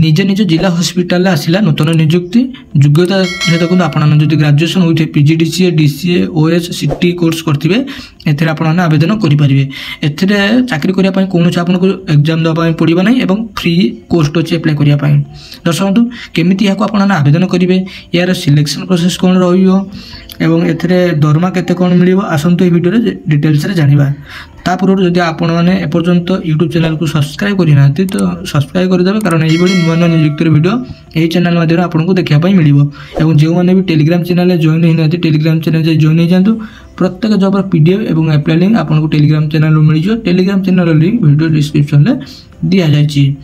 निज निज जिला हॉस्पिटल आसला नूतन नियुक्ति योग्यता देखो आपड़ी ग्रेजुएशन होते पीजीडीसीए डीसीए ओएस सीटी कोर्स करेंगे एथे आप आवेदन करेंगे एथिरे चाकरी करने कौन आपको एग्जाम देवाई पड़ो ना और फ्री कोर्स अच्छे एप्लाई करने दर्शक केमी आप आवेदन करेंगे यार सिलेक्शन प्रोसेस कौन रही एथिरे दरमा केते कौन मिल आसतु ये वीडियो डिटेल्स जाना तापूर्व जदि आपण मैंने एपर्यंत यूट्यूब चैनल को सब्सक्राइब करना तो सब्सक्राइब करदे कारण ये नुआ नुआ नियुक्तिर वीडियो यही चैनल माध्यम आपको देखापी मिले जो मैंने भी टेलीग्राम चैनल जॉइन होना टेलीग्राम चैनल जॉइन हो जातु प्रत्येक जॉब पीडीएफ और एप्लाई लिंक आपको टेलीग्राम चैनल मिल जाए Telegram channel link video description में दि जाए।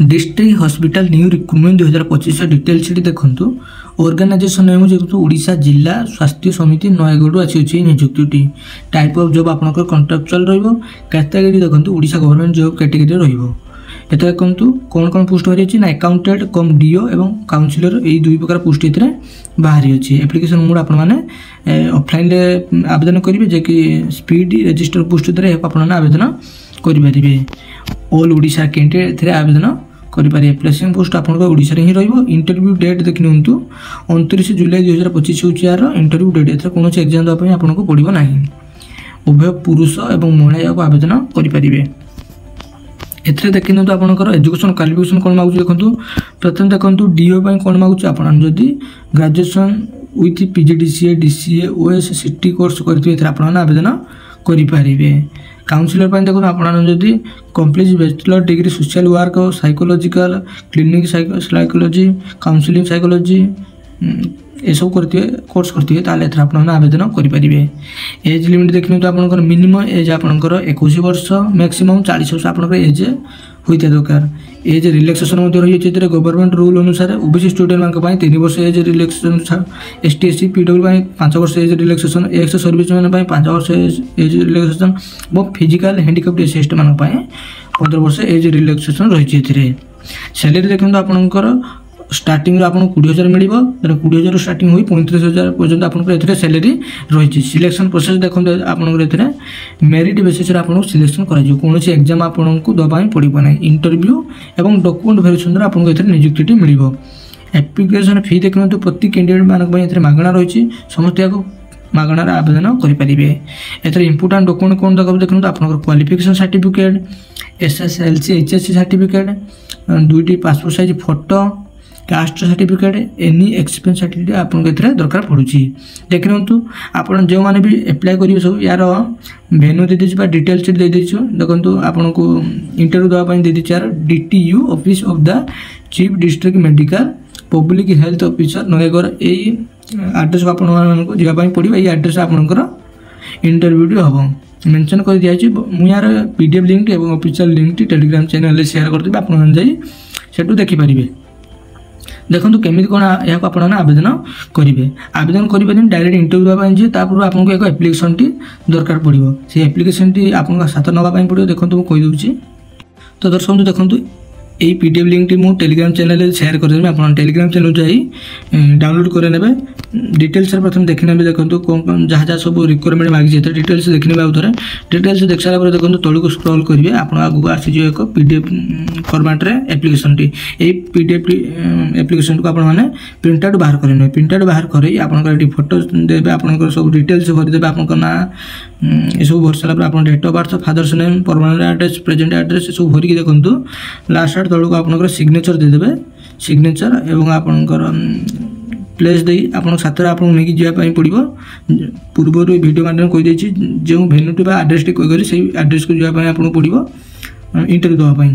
District hospital new recruitment 2025 detail seat देखु ऑर्गेनाइजेशन नेम जो ओडिशा जिला स्वास्थ्य समिति नयगढ़ आसी नियुक्ति टाइप ऑफ जॉब आपंकर कंट्राक्चुअल कैटेगरी देखो ओडिशा गवर्नमेंट जॉब कैटेगरी रही देखु कौन कौन पोस्ट बाहरी ना अकाउंटेंट कम डीओ और काउंसिलर यही दुई प्रकार पोस्ट ये बाहरी अच्छी एप्लिकेशन मोड आपने ऑफलाइन आवेदन करेंगे जे कि स्पीड रजिस्टर पोस्ट द्वारा आपने आवेदन करेंगे ऑल ओडिशा कैंडिडेट ए आवेदन करेंगे प्लेसिंग पोस्ट आपको ओडिशा ही इंटरव्यू डेट देखि 29 जुलाई 2025 हूँ यार इंटरव्यू डेट एथर कौन एग्जाम देवाई आपको पड़ो ना उभय पुरुष और महिला को आवेदन करेंगे एथरे देखि तो आपंकर एजुकेशन क्वालिफिकेशन कौन मागुच देखो प्रथम देखो डीओ कौन मागुच आपड़ी ग्रेजुएशन विथ पीजीडीसीए डीसीए ओएस सीटी कोर्स करते आप आवेदन करेंगे काउंसिलर देखो आपड़ी complete bachelor degree social work psychological clinic psychology counselling psychology ये सब करते कोर्स करते आप आवेदन करेंगे एज लिमिट देखने तो आप मिनिमम एज आपंकर 21 वर्ष मैक्सिमम 40 वर्ष आप एज होता दरकार एज रिलैक्सेशन रही गवर्नमेंट रूल अनुसार ओबीसी स्टूडेंट मान 3 वर्ष age relaxation ST SC PW 5 वर्ष age relaxation ex service man 5 वर्ष एज रिलैक्सेशन और फिजिकल हैंडिकैप्ड एससी मान 15 वर्ष एज रिलैक्सेशन रही सैलरी देखते आपंकर स्टार्टिंग आपको 20,000 मिल 20,000 स्टार्टिंग हुई 35,000 पर्यटन आपको सैलरी रही सिलेक्शन प्रोसेस देखते आपको मेरिट बेसिस आपको सिलेक्शन कौन एग्जाम आपको देवाई पड़ो ना इंटरव्यू और डॉक्यूमेंट वेरिफिकेशन द्वारा आपको नियुक्ति मिल एप्लिकेशन फी देखते तो प्रति कैंडिडेट मानी मागणा रही समस्त मागणार आवेदन करेंगे एथर इंपोर्टाट डॉक्यूमेंट कौन देखो तो आपको qualification certificate SSLC HSC certificate 2टी passport size photo caste certificate any experience certificate आपको ये दरकार पड़ुची देखु आप जो मैंने भी एप्लाई करेंगे सब यार भेन्यू दे दीजिए डिटेल्स दे दीजिए देखो आपको इंटरव्यू देवाई दे दीजिए यार DTU office of the chief district medical public health officer Nayagarh यही एड्रेस को आपको जावाई पड़ो ये एड्रेस आपंकर इंटरव्यू हम मेंशन कर दिखाई मुझे यार PDF लिंक और official link Telegram channel share करदेवी आपू देखिपारे देखो केमी कौन यहाँ आप आवेदन करेंगे आवेदन करेंगे डायरेक्ट इंटरव्यू देवाई जी तापूर्व आपको एक एप्लिकेशन टी दरकार पड़ो से एप्लिकेशन टी आपको साथ नापी पड़ो देखो मुझे कहीदे तो दर्शक देखो यही PDF लिंक मुझे टेलीग्राम चैनल शेयर करदेवी आप टेलीग्राम चैनल जाई डाउनलोड करेंगे डिटेल्स प्रथम देखने देखो कौन जहाँ जहाँ सब रिक्वायरमेंट मांगी डिटेल्स देखने आउ थे डिटेल्स देख सारा देखो तौक स्क्रॉल करेंगे आप आगे आसीज एक PDF फॉर्मेट रे एप्लिकेशन टी यही PDF एप्लिकेशन को आपने प्रिंटआउट बाहर करेंगे प्रिंटआउट बाहर कर फोटो देवे आप सब डिटेल्स भरदेवे आप ना ये सब भर सारा आप date of birth father's name permanent address present address सब भरिक देखो लास्ट आर्ट तौक आप सिग्नेचर देदेवे सिग्नेचर एवं आपंकर प्लेस दे आप साथ आपको नहीं जावाई पड़ो पूर्व वीडियो माध्यम कहीदे जो भेन्यूटी एड्रेस टी कहीकि से एड्रेस को जावाई आपको पड़ो इंटरव्यू देवाई